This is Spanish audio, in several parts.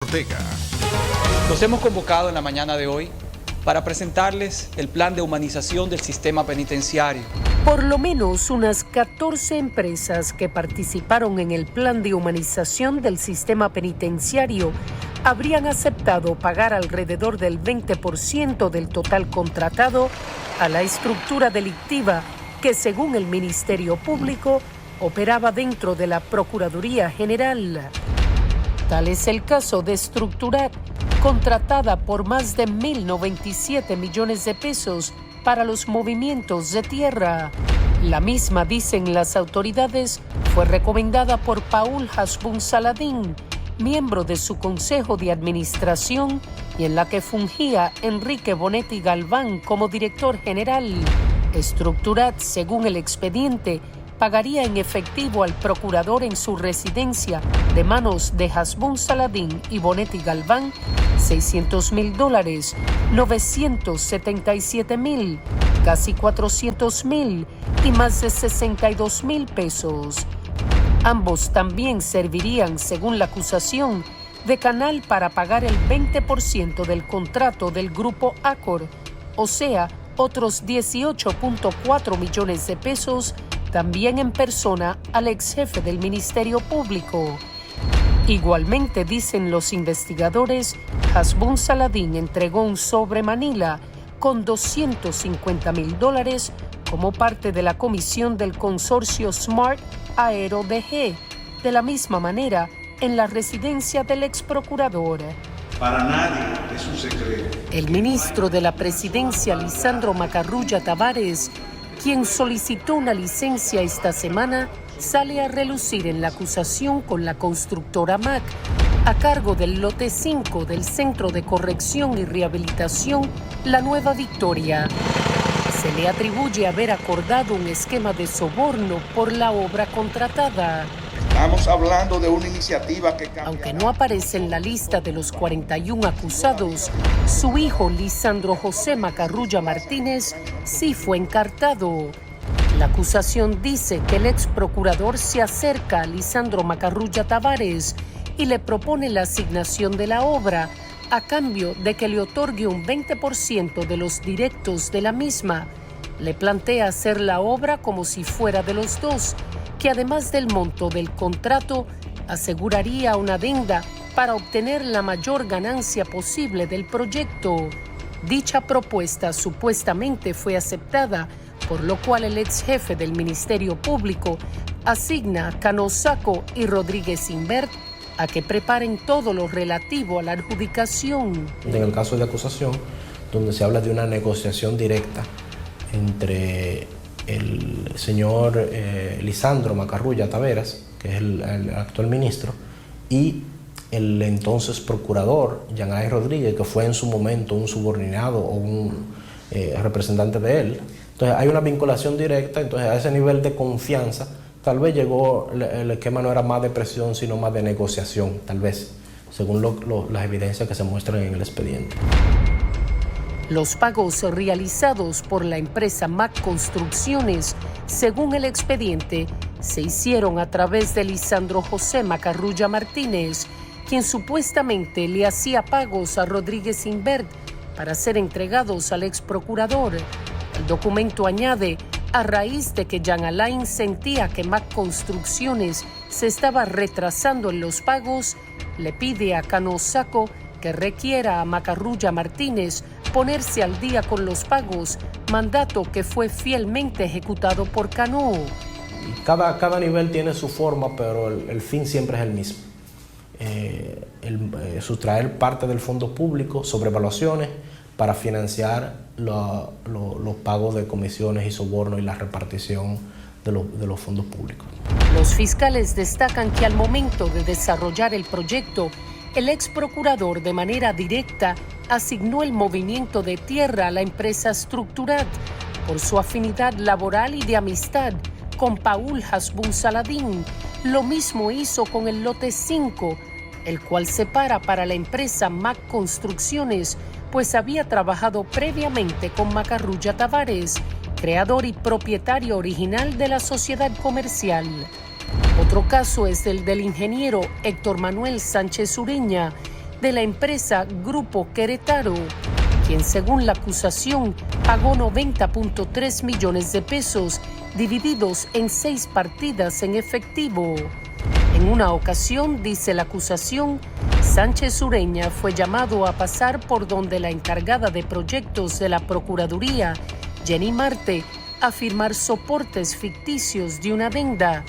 Ortega. Los hemos convocado en la mañana de hoy para presentarles el plan de humanización del sistema penitenciario. Por lo menos unas 14 empresas que participaron en el plan de humanización del sistema penitenciario habrían aceptado pagar alrededor del 20% del total contratado a la estructura delictiva que, según el Ministerio Público, operaba dentro de la Procuraduría General. Tal es el caso de Structurat, contratada por más de 1.097 millones de pesos para los movimientos de tierra. La misma, dicen las autoridades, fue recomendada por Paul Hasbun Saladín, miembro de su consejo de administración, y en la que fungía Enrique Bonetti Galván como director general. Structurat, según el expediente, pagaría en efectivo al procurador en su residencia de manos de Hasbun Saladín y Bonetti Galván $600,000, $977,000, casi $400,000 y más de $62,000 pesos. Ambos también servirían, según la acusación, de canal para pagar el 20% del contrato del grupo Accor, o sea, otros 18.4 millones de pesos, también en persona al ex jefe del Ministerio Público. Igualmente, dicen los investigadores, Hasbun Saladín entregó un sobre Manila con $250,000 como parte de la comisión del consorcio Smart Aero DG. De la misma manera, en la residencia del ex procurador. Para nadie es un secreto. El ministro de la Presidencia, Lisandro Macarrulla Tavares, quien solicitó una licencia esta semana, sale a relucir en la acusación con la constructora MAC, a cargo del lote 5 del Centro de Corrección y Rehabilitación La Nueva Victoria. Se le atribuye haber acordado un esquema de soborno por la obra contratada. Estamos hablando de una iniciativa que cambia. Aunque no aparece en la lista de los 41 acusados, su hijo Lisandro José Macarrulla Martínez sí fue encartado. La acusación dice que el ex procurador se acerca a Lisandro Macarrulla Tavares y le propone la asignación de la obra a cambio de que le otorgue un 20% de los directos de la misma. Le plantea hacer la obra como si fuera de los dos, que además del monto del contrato, aseguraría una adenda para obtener la mayor ganancia posible del proyecto. Dicha propuesta supuestamente fue aceptada, por lo cual el ex jefe del Ministerio Público asigna a Cano Sacco y Rodríguez Invert a que preparen todo lo relativo a la adjudicación. En el caso de acusación, donde se habla de una negociación directa entre el señor Lisandro Macarrulla Taveras, que es el actual ministro, y el entonces procurador, Yanay Rodríguez, que fue en su momento un subordinado o un representante de él. Entonces hay una vinculación directa, entonces a ese nivel de confianza, tal vez llegó, el esquema no era más de presión, sino más de negociación, tal vez, según las evidencias que se muestran en el expediente. Los pagos realizados por la empresa MAC Construcciones, según el expediente, se hicieron a través de Lisandro José Macarrulla Martínez, quien supuestamente le hacía pagos a Rodríguez Invert para ser entregados al ex procurador. El documento añade, a raíz de que Jean Alain sentía que MAC Construcciones se estaba retrasando en los pagos, le pide a Cano Sacco que requiera a Macarrulla Martínez ponerse al día con los pagos, mandato que fue fielmente ejecutado por Cano. Cada nivel tiene su forma, pero el fin siempre es el mismo. Sustraer parte del fondo público sobre evaluaciones para financiar los pagos de comisiones y sobornos y la repartición de los fondos públicos. Los fiscales destacan que al momento de desarrollar el proyecto, el ex procurador de manera directa asignó el movimiento de tierra a la empresa Structurat por su afinidad laboral y de amistad con Paul Hasbun Saladín. Lo mismo hizo con el lote 5, el cual separa para la empresa MAC Construcciones, pues había trabajado previamente con Macarrulla Tavares, creador y propietario original de la sociedad comercial. Otro caso es el del ingeniero Héctor Manuel Sánchez Ureña, de la empresa Grupo Querétaro, quien según la acusación pagó 90.3 millones de pesos divididos en 6 partidas en efectivo. En una ocasión, dice la acusación, Sánchez Ureña fue llamado a pasar por donde la encargada de proyectos de la Procuraduría, Jenny Marte, a firmar soportes ficticios de una adenda.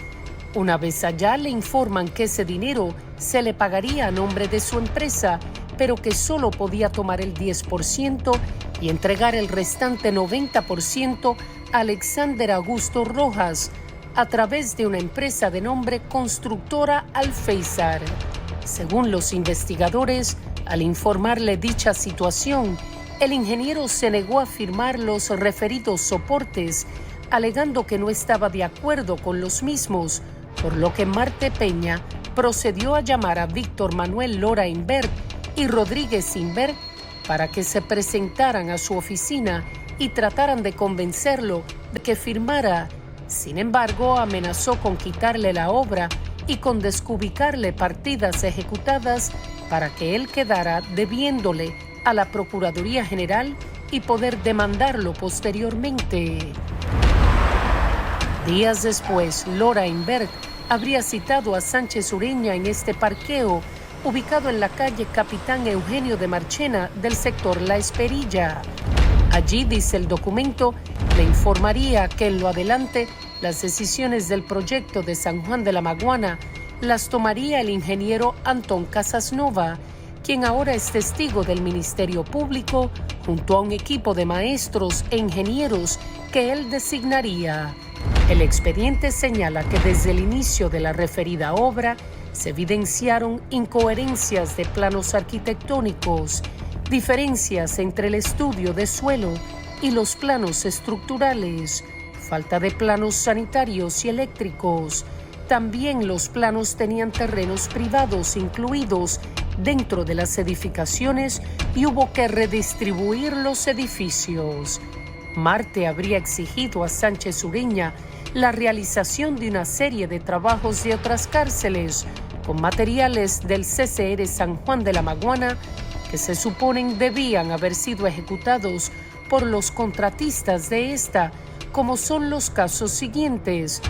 Una vez allá le informan que ese dinero se le pagaría a nombre de su empresa, pero que solo podía tomar el 10% y entregar el restante 90% a Alexander Augusto Rojas, a través de una empresa de nombre Constructora Alféizar. Según los investigadores, al informarle dicha situación, el ingeniero se negó a firmar los referidos soportes, alegando que no estaba de acuerdo con los mismos, por lo que Marte Peña procedió a llamar a Víctor Manuel Lora Imbert y Rodríguez Imbert para que se presentaran a su oficina y trataran de convencerlo de que firmara. Sin embargo, amenazó con quitarle la obra y con desubicarle partidas ejecutadas para que él quedara debiéndole a la Procuraduría General y poder demandarlo posteriormente. Días después, Lora Imbert habría citado a Sánchez Ureña en este parqueo, ubicado en la calle Capitán Eugenio de Marchena del sector La Esperilla. Allí, dice el documento, le informaría que en lo adelante las decisiones del proyecto de San Juan de la Maguana las tomaría el ingeniero Antón Casasnova, quien ahora es testigo del Ministerio Público, junto a un equipo de maestros e ingenieros que él designaría. El expediente señala que desde el inicio de la referida obra se evidenciaron incoherencias de planos arquitectónicos, diferencias entre el estudio de suelo y los planos estructurales, falta de planos sanitarios y eléctricos. También los planos tenían terrenos privados incluidos dentro de las edificaciones y hubo que redistribuir los edificios. Marte habría exigido a Sánchez Ureña la realización de una serie de trabajos de otras cárceles con materiales del CCR San Juan de la Maguana que se suponen debían haber sido ejecutados por los contratistas de esta, como son los casos siguientes.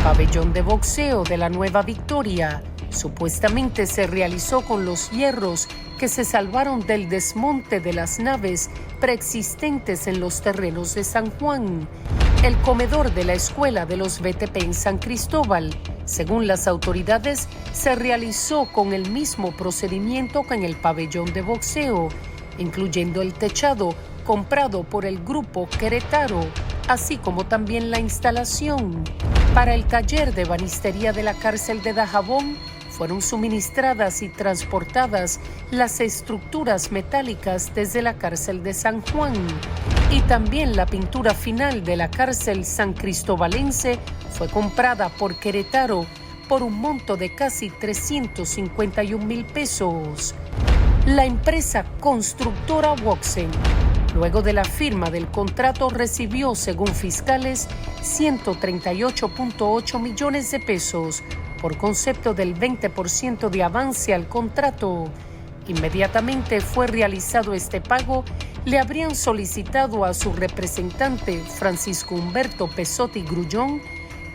Pabellón de boxeo de la Nueva Victoria. Supuestamente se realizó con los hierros que se salvaron del desmonte de las naves preexistentes en los terrenos de San Juan. El comedor de la escuela de los BTP en San Cristóbal, según las autoridades, se realizó con el mismo procedimiento que en el pabellón de boxeo, incluyendo el techado comprado por el Grupo Querétaro, así como también la instalación. Para el taller de ebanistería de la cárcel de Dajabón, fueron suministradas y transportadas las estructuras metálicas desde la cárcel de San Juan. Y también la pintura final de la cárcel san cristobalense fue comprada por Querétaro por un monto de casi 351,000 pesos. La empresa constructora Woxen, luego de la firma del contrato, recibió, según fiscales, 138.8 millones de pesos por concepto del 20% de avance al contrato. Inmediatamente fue realizado este pago, le habrían solicitado a su representante, Francisco Humberto Pesotti Grullón,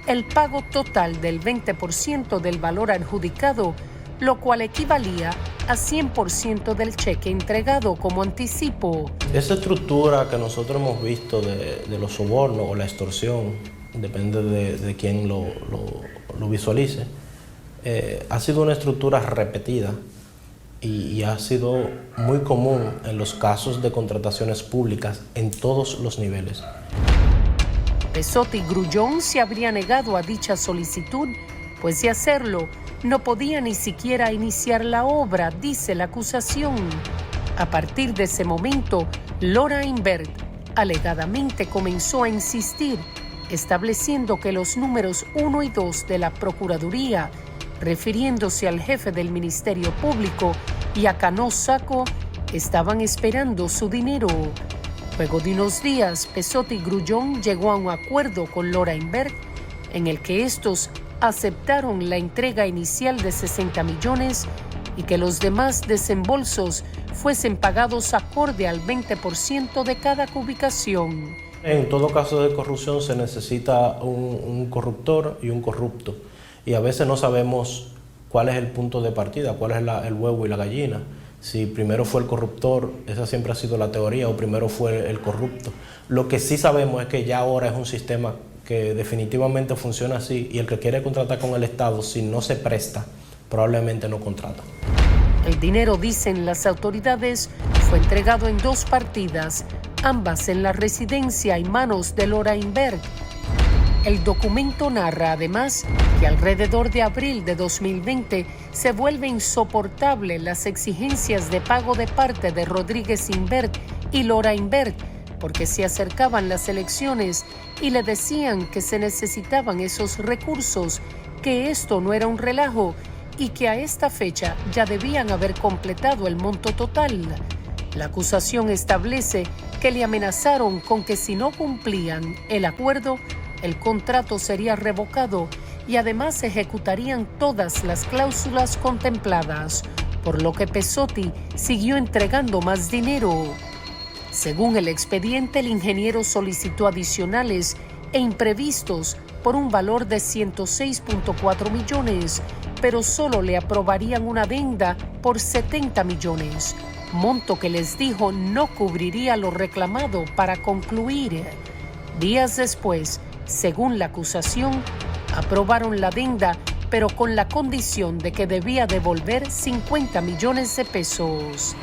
el pago total del 20% del valor adjudicado, lo cual equivalía a 100% del cheque entregado como anticipo. Esa estructura que nosotros hemos visto de los sobornos o la extorsión, depende de quién lo visualice, ha sido una estructura repetida y ha sido muy común en los casos de contrataciones públicas en todos los niveles. Pesotti Grullón se habría negado a dicha solicitud, pues de hacerlo no podía ni siquiera iniciar la obra, dice la acusación. A partir de ese momento, Lora Imbert alegadamente comenzó a insistir, estableciendo que los números 1 y 2 de la Procuraduría, refiriéndose al jefe del Ministerio Público y a Cano Saco, estaban esperando su dinero. Luego de unos días, Pesotti Grullón llegó a un acuerdo con Lora Imbert en el que estos aceptaron la entrega inicial de 60 millones y que los demás desembolsos fuesen pagados acorde al 20% de cada cubicación. En todo caso de corrupción se necesita un corruptor y un corrupto, y a veces no sabemos cuál es el punto de partida, cuál es el huevo y la gallina. Si primero fue el corruptor, esa siempre ha sido la teoría, o primero fue el corrupto. Lo que sí sabemos es que ya ahora es un sistema que definitivamente funciona así, y el que quiere contratar con el Estado, si no se presta, probablemente no contrata. El dinero, dicen las autoridades, fue entregado en 2 partidas, ambas en la residencia y manos de Lorainberg. El documento narra además que alrededor de abril de 2020 se vuelve insoportable las exigencias de pago de parte de Rodríguez Invert y Lorainberg, porque se acercaban las elecciones y le decían que se necesitaban esos recursos, que esto no era un relajo y que a esta fecha ya debían haber completado el monto total. La acusación establece que le amenazaron con que si no cumplían el acuerdo, el contrato sería revocado y además ejecutarían todas las cláusulas contempladas, por lo que Pezzotti siguió entregando más dinero. Según el expediente, el ingeniero solicitó adicionales e imprevistos por un valor de 106.4 millones, pero solo le aprobarían una adenda por 70 millones, monto que les dijo no cubriría lo reclamado para concluir. Días después, según la acusación, aprobaron la adenda, pero con la condición de que debía devolver 50 millones de pesos.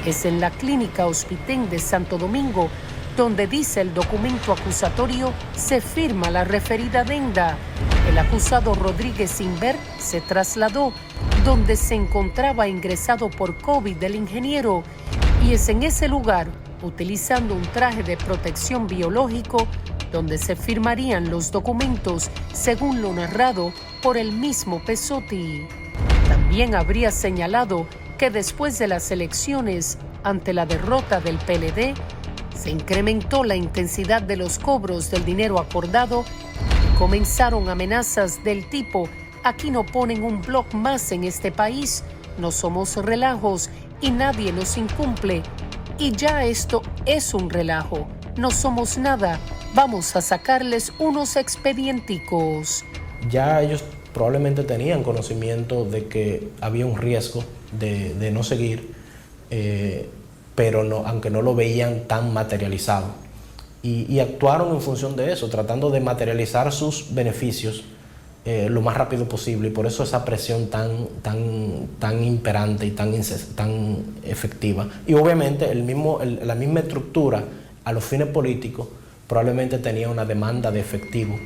Es en la clínica Hospitén de Santo Domingo donde, dice el documento acusatorio, se firma la referida adenda. El acusado Rodríguez Invert se trasladó donde se encontraba ingresado por COVID el ingeniero, y es en ese lugar, utilizando un traje de protección biológico, donde se firmarían los documentos, según lo narrado por el mismo Pezzotti. También habría señalado que después de las elecciones, ante la derrota del PLD, se incrementó la intensidad de los cobros del dinero acordado y comenzaron amenazas del tipo: aquí no ponen un bloc más en este país, no somos relajos y nadie nos incumple. Y ya esto es un relajo, no somos nada, vamos a sacarles unos expedienticos. Ya ellos probablemente tenían conocimiento de que había un riesgo de no seguir, pero no, aunque no lo veían tan materializado. Y actuaron en función de eso, tratando de materializar sus beneficios lo más rápido posible, y por eso esa presión tan imperante y tan efectiva. Y obviamente la misma estructura a los fines políticos probablemente tenía una demanda de efectivo.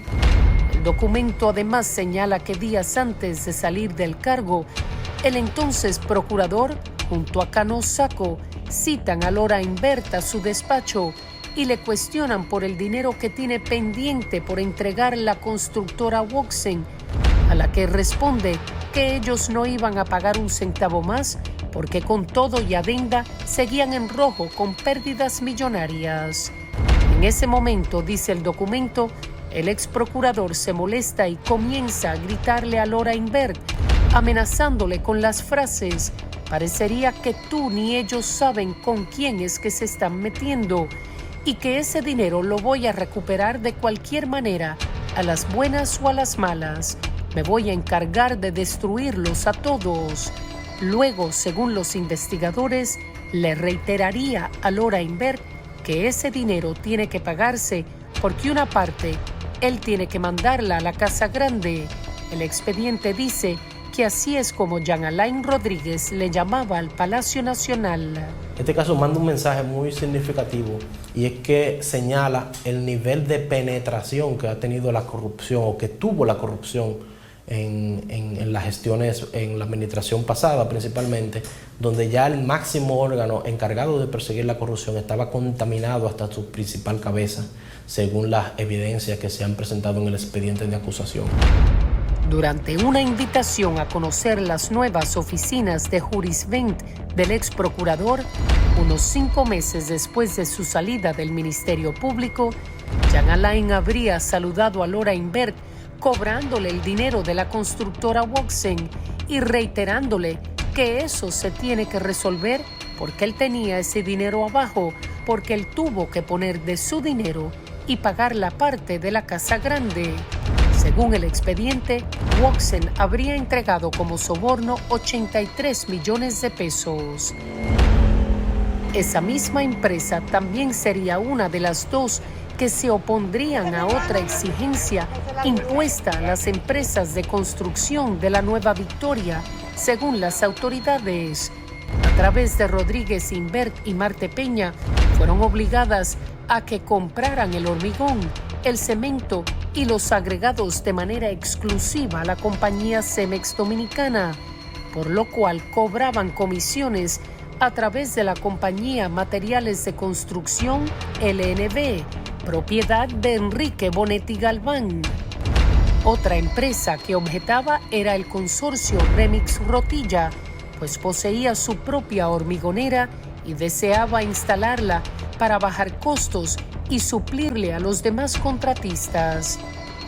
El documento además señala que días antes de salir del cargo, el entonces procurador, junto a Cano Sacco, citan a Lorainberg a su despacho y le cuestionan por el dinero que tiene pendiente por entregar la constructora Woxen, a la que responde que ellos no iban a pagar un centavo más porque con todo y adenda seguían en rojo con pérdidas millonarias. En ese momento, dice el documento, el ex procurador se molesta y comienza a gritarle a Lorainberg, amenazándole con las frases: parecería que tú ni ellos saben con quién es que se están metiendo y que ese dinero lo voy a recuperar de cualquier manera, a las buenas o a las malas. Me voy a encargar de destruirlos a todos. Luego, según los investigadores, le reiteraría a Lorainberg que ese dinero tiene que pagarse porque una parte él tiene que mandarla a la Casa Grande. El expediente dice que así es como Jean Alain Rodríguez le llamaba al Palacio Nacional. Este caso manda un mensaje muy significativo, y es que señala el nivel de penetración que ha tenido la corrupción, o que tuvo la corrupción en las gestiones, en la administración pasada principalmente, donde ya el máximo órgano encargado de perseguir la corrupción estaba contaminado hasta su principal cabeza, según las evidencias que se han presentado en el expediente de acusación. Durante una invitación a conocer las nuevas oficinas de Jurisvent del ex procurador, unos 5 meses después de su salida del Ministerio Público, Jean Alain habría saludado a Lorainberg cobrándole el dinero de la constructora Woxen y reiterándole que eso se tiene que resolver porque él tenía ese dinero abajo, porque él tuvo que poner de su dinero y pagar la parte de la casa grande. Según el expediente, Woxen habría entregado como soborno 83 millones de pesos. Esa misma empresa también sería una de las dos que se opondrían a otra exigencia impuesta a las empresas de construcción de la Nueva Victoria, según las autoridades. A través de Rodríguez Invert y Marte Peña, fueron obligadas a que compraran el hormigón, el cemento y los agregados de manera exclusiva a la compañía Cemex Dominicana, por lo cual cobraban comisiones a través de la compañía Materiales de Construcción LNB, propiedad de Enrique Bonetti Galván. Otra empresa que objetaba era el consorcio Remix Rotilla, pues poseía su propia hormigonera y deseaba instalarla para bajar costos y suplirle a los demás contratistas.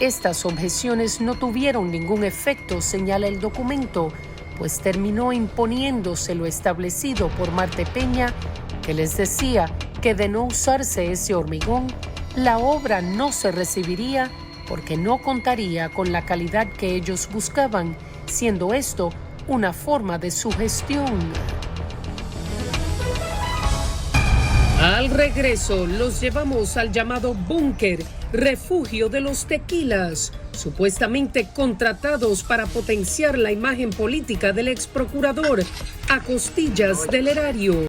Estas objeciones no tuvieron ningún efecto, señala el documento, pues terminó imponiéndose lo establecido por Marte Peña, que les decía que de no usarse ese hormigón, la obra no se recibiría porque no contaría con la calidad que ellos buscaban, siendo esto una forma de sugestión. Al regreso, los llevamos al llamado búnker, refugio de los tequilas, supuestamente contratados para potenciar la imagen política del ex procurador a costillas del erario.